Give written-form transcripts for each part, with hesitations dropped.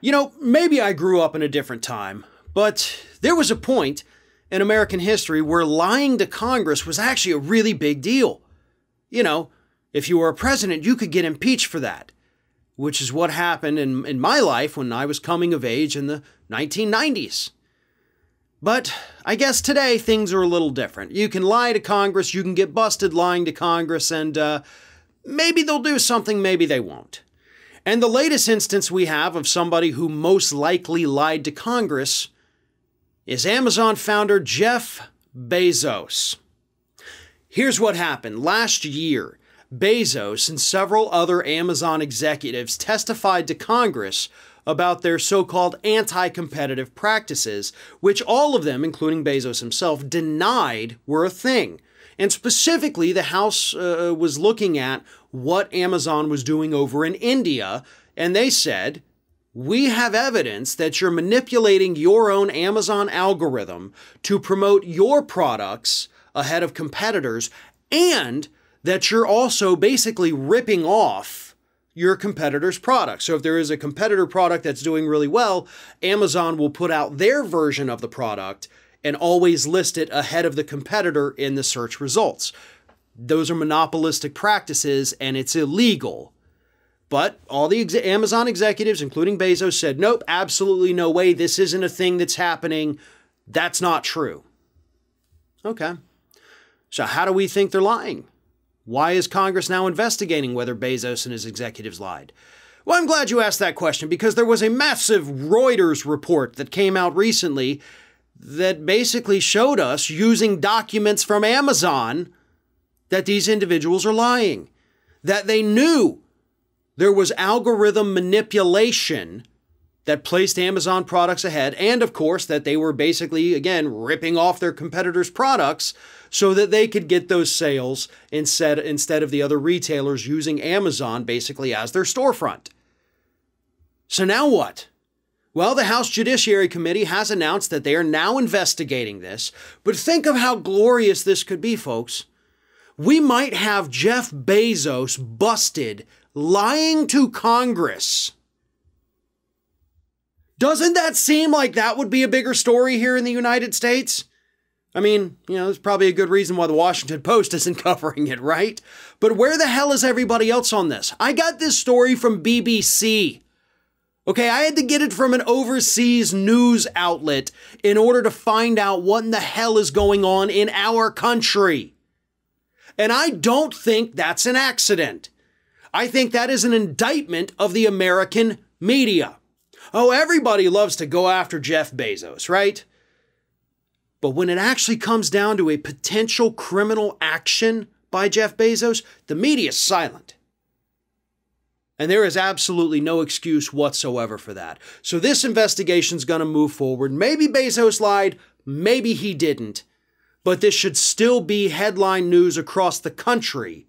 Maybe I grew up in a different time, but there was a point in American history where lying to Congress was actually a really big deal. If you were a president, you could get impeached for that, which is what happened in my life when I was coming of age in the 1990s. But I guess today things are a little different. You can lie to Congress, you can get busted lying to Congress, and maybe they'll do something, maybe they won't. And the latest instance we have of somebody who most likely lied to Congress is Amazon founder Jeff Bezos. Here's what happened. Last year, Bezos and several other Amazon executives testified to Congress about their so-called anti-competitive practices, which all of them, including Bezos himself, denied were a thing. And specifically, the House was looking at what Amazon was doing over in India, and they said, we have evidence that you're manipulating your own Amazon algorithm to promote your products ahead of competitors, and that you're also basically ripping off your competitor's product. So if there is a competitor product that's doing really well, Amazon will put out their version of the product and always list it ahead of the competitor in the search results. Those are monopolistic practices and it's illegal. But all the Amazon executives, including Bezos, said, nope, absolutely no way. This isn't a thing that's happening. That's not true. Okay. So how do we think they're lying? Why is Congress now investigating whether Bezos and his executives lied? Well, I'm glad you asked that question because there was a massive Reuters report that came out recently that basically showed us using documents from Amazon that these individuals are lying, that they knew there was algorithm manipulation that placed Amazon products ahead, and of course that they were basically, again, ripping off their competitors' products so that they could get those sales instead of the other retailers using Amazon basically as their storefront. So now what? Well, the House Judiciary Committee has announced that they are now investigating this, but think of how glorious this could be, folks. We might have Jeff Bezos busted lying to Congress. Doesn't that seem like that would be a bigger story here in the United States? I mean, there's probably a good reason why the Washington Post isn't covering it, right? But where the hell is everybody else on this? I got this story from BBC. Okay, I had to get it from an overseas news outlet in order to find out what in the hell is going on in our country. And I don't think that's an accident. I think that is an indictment of the American media. Oh, everybody loves to go after Jeff Bezos, right? But when it actually comes down to a potential criminal action by Jeff Bezos, the media is silent. And there is absolutely no excuse whatsoever for that. So this investigation is going to move forward. Maybe Bezos lied, maybe he didn't. But this should still be headline news across the country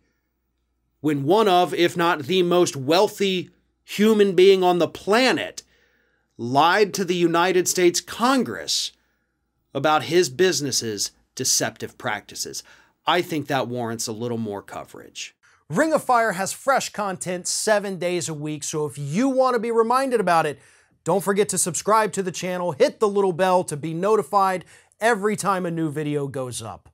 when one of, if not the most wealthy human being on the planet, lied to the United States Congress about his business's deceptive practices. I think that warrants a little more coverage. Ring of Fire has fresh content 7 days a week, so if you want to be reminded about it, don't forget to subscribe to the channel, hit the little bell to be notified every time a new video goes up.